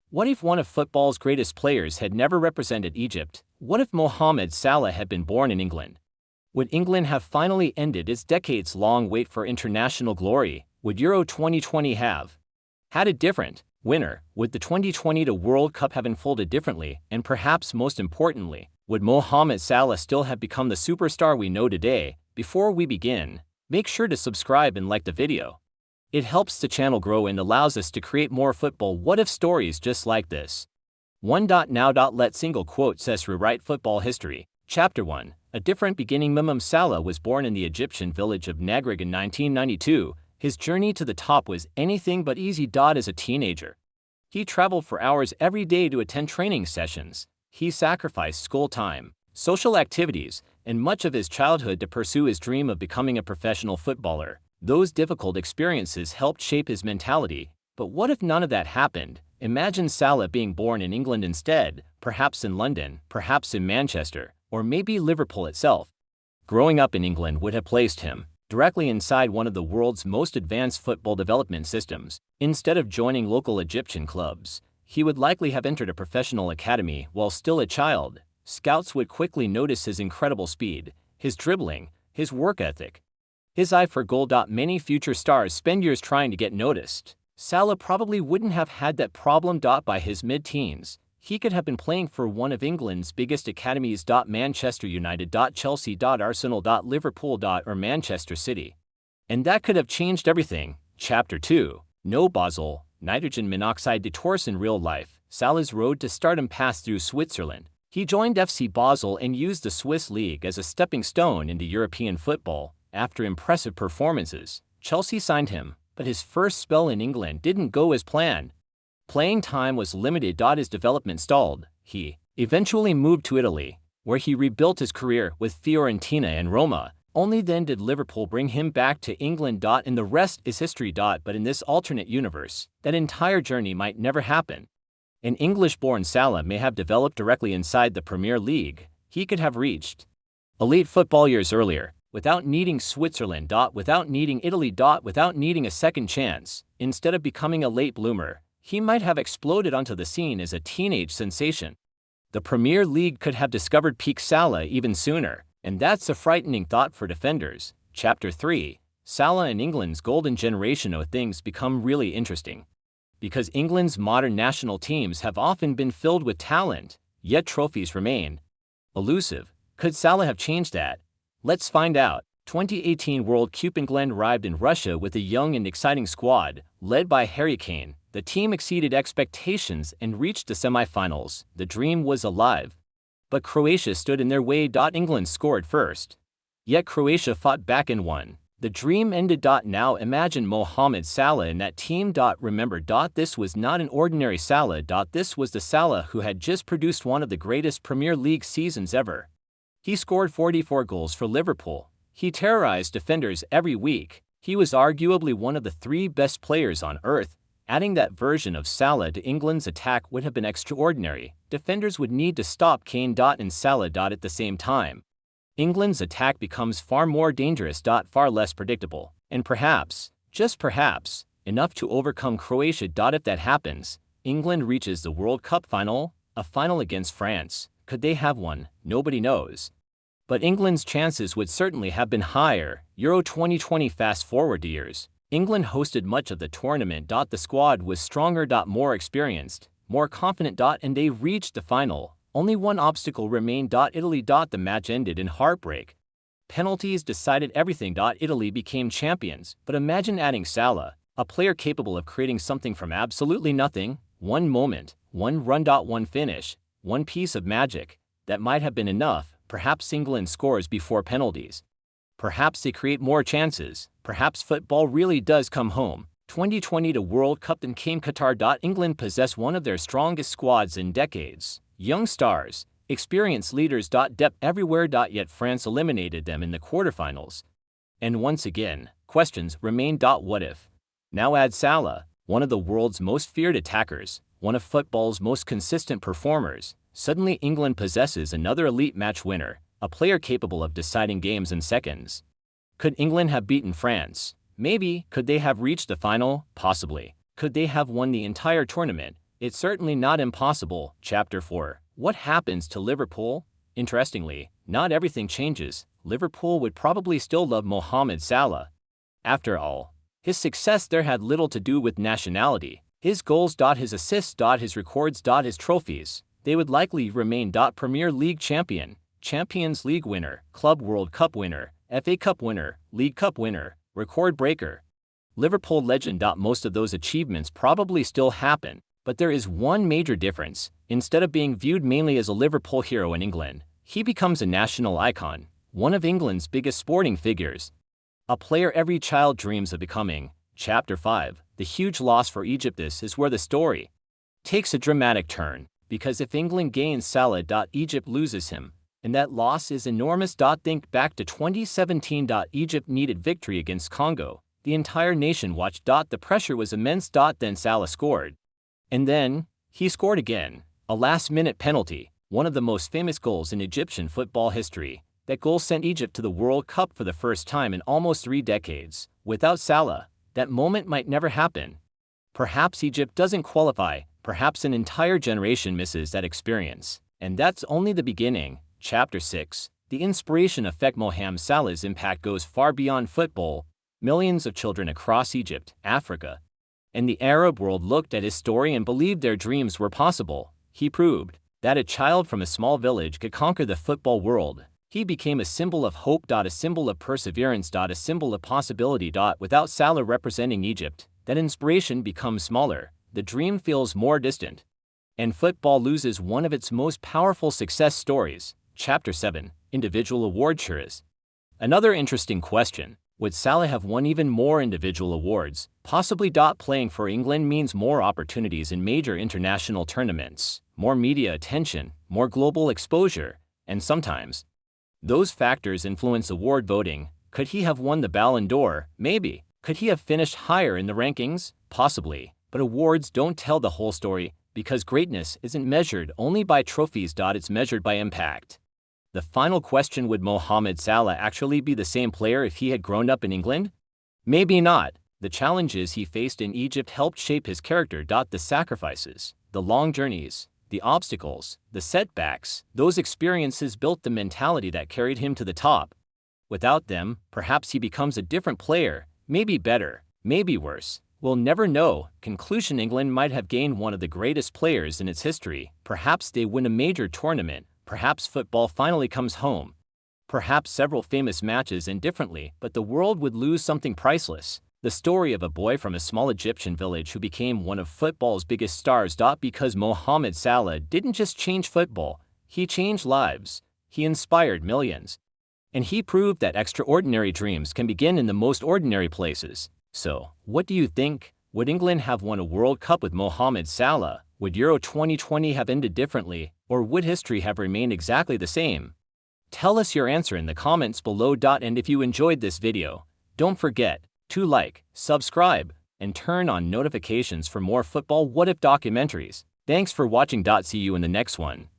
What if one of football's greatest players had never represented Egypt? What if Mohamed Salah had been born in England? Would England have finally ended its decades-long wait for international glory? Would Euro 2020 have had a different winner? Would the 2022 World Cup have unfolded differently? And perhaps most importantly, would Mohamed Salah still have become the superstar we know today? Before we begin, make sure to subscribe and like the video. It helps the channel grow and allows us to create more football what-if stories just like this. 1. Now. Let single quote says rewrite football history. Chapter 1. A different beginning. Mohamed Salah was born in the Egyptian village of Nagreg in 1992. His journey to the top was anything but easy. As a teenager, he traveled for hours every day to attend training sessions. He sacrificed school time, social activities, and much of his childhood to pursue his dream of becoming a professional footballer. Those difficult experiences helped shape his mentality. But what if none of that happened? Imagine Salah being born in England instead, perhaps in London, perhaps in Manchester, or maybe Liverpool itself. Growing up in England would have placed him directly inside one of the world's most advanced football development systems. Instead of joining local Egyptian clubs, he would likely have entered a professional academy while still a child. Scouts would quickly notice his incredible speed, his dribbling, his work ethic, his eye for goal. Many future stars spend years trying to get noticed. Salah probably wouldn't have had that problem. By his mid-teens, he could have been playing for one of England's biggest academies. Manchester United, Chelsea, Arsenal, Liverpool, or Manchester City. And that could have changed everything. Chapter 2. No Basel, nitrogen monoxide detours. In real life, Salah's road to stardom passed through Switzerland. He joined FC Basel and used the Swiss league as a stepping stone into European football. After impressive performances, Chelsea signed him, but his first spell in England didn't go as planned. Playing time was limited. His development stalled. He eventually moved to Italy, where he rebuilt his career with Fiorentina and Roma. Only then did Liverpool bring him back to England. And the rest is history. But in this alternate universe, that entire journey might never happen. An English-born Salah may have developed directly inside the Premier League. He could have reached elite football years earlier, without needing Switzerland. Without needing Italy. Without needing a second chance. Instead of becoming a late bloomer, he might have exploded onto the scene as a teenage sensation. The Premier League could have discovered peak Salah even sooner, and that's a frightening thought for defenders. Chapter 3. Salah and England's golden generation. Things become really interesting. Because England's modern national teams have often been filled with talent, yet trophies remain elusive. Could Salah have changed that? Let's find out. 2018 World Cup. England arrived in Russia with a young and exciting squad, led by Harry Kane. The team exceeded expectations and reached the semi-finals. The dream was alive. But Croatia stood in their way. England scored first. Yet Croatia fought back and won. The dream ended. Now imagine Mohamed Salah in that team. Remember, this was not an ordinary Salah. This was the Salah who had just produced one of the greatest Premier League seasons ever. He scored 44 goals for Liverpool. He terrorized defenders every week. He was arguably one of the 3 best players on earth. Adding that version of Salah to England's attack would have been extraordinary. Defenders would need to stop Kane. And Salah. At the same time, England's attack becomes far more dangerous. Far less predictable. And perhaps, just perhaps, enough to overcome Croatia. If that happens, England reaches the World Cup final, a final against France. Could they have won? Nobody knows. But England's chances would certainly have been higher. Euro 2020. Fast forward to years. England hosted much of the tournament. The squad was stronger. More experienced, more confident. And they reached the final. Only one obstacle remained. Italy. The match ended in heartbreak. Penalties decided everything. Italy became champions. But imagine adding Salah, a player capable of creating something from absolutely nothing. One moment, one run. One finish, one piece of magic. That might have been enough. Perhaps England scores before penalties. Perhaps they create more chances. Perhaps football really does come home. 2022 World Cup. Then came Qatar. England possessed one of their strongest squads in decades. Young stars, experienced leaders. Depth everywhere. Yet France eliminated them in the quarterfinals. And once again, questions remain. What if? Now add Salah, one of the world's most feared attackers, one of football's most consistent performers. Suddenly England possesses another elite match winner, a player capable of deciding games in seconds. Could England have beaten France? Maybe. Could they have reached the final? Possibly. Could they have won the entire tournament? It's certainly not impossible. Chapter 4. What happens to Liverpool? Interestingly, not everything changes. Liverpool would probably still love Mohamed Salah. After all, his success there had little to do with nationality. His goals, his assists, his records, his trophies. They would likely remain. Premier League champion, Champions League winner, Club World Cup winner, FA Cup winner, League Cup winner, record breaker. Liverpool legend. Most of those achievements probably still happen, but there is one major difference. Instead of being viewed mainly as a Liverpool hero in England, he becomes a national icon, one of England's biggest sporting figures. A player every child dreams of becoming. Chapter 5. The huge loss for Egypt. This is where the story takes a dramatic turn, because if England gains Salah, Egypt loses him, and that loss is enormous. Think back to 2017. Egypt needed victory against Congo. The entire nation watched. The pressure was immense. Then Salah scored. And then, he scored again. A last-minute penalty, one of the most famous goals in Egyptian football history. That goal sent Egypt to the World Cup for the first time in almost 3 decades. Without Salah, that moment might never happen. Perhaps Egypt doesn't qualify, perhaps an entire generation misses that experience. And that's only the beginning. Chapter 6. The inspiration effect. Mohamed Salah's impact goes far beyond football. Millions of children across Egypt, Africa, and the Arab world looked at his story and believed their dreams were possible. He proved that a child from a small village could conquer the football world. He became a symbol of hope. A symbol of perseverance. A symbol of possibility. Without Salah representing Egypt, that inspiration becomes smaller, the dream feels more distant, and football loses one of its most powerful success stories. Chapter 7. Individual award shares. Another interesting question. Would Salah have won even more individual awards? Possibly. Playing for England means more opportunities in major international tournaments, more media attention, more global exposure, and sometimes those factors influence award voting. Could he have won the Ballon d'Or? Maybe. Could he have finished higher in the rankings? Possibly. But awards don't tell the whole story, because greatness isn't measured only by trophies. It's measured by impact. The final question: would Mohamed Salah actually be the same player if he had grown up in England? Maybe not. The challenges he faced in Egypt helped shape his character. The sacrifices, the long journeys, the obstacles, the setbacks, those experiences built the mentality that carried him to the top. Without them, perhaps he becomes a different player, maybe better, maybe worse. We'll never know. Conclusion: England might have gained one of the greatest players in its history. Perhaps they win a major tournament. Perhaps football finally comes home. Perhaps several famous matches indifferently, but the world would lose something priceless. The story of a boy from a small Egyptian village who became one of football's biggest stars. Because Mohamed Salah didn't just change football, he changed lives. He inspired millions. And he proved that extraordinary dreams can begin in the most ordinary places. So, what do you think? Would England have won a World Cup with Mohamed Salah? Would Euro 2020 have ended differently, or would history have remained exactly the same? Tell us your answer in the comments below. And if you enjoyed this video, don't forget to like, subscribe, and turn on notifications for more football what if documentaries. Thanks for watching. See you in the next one.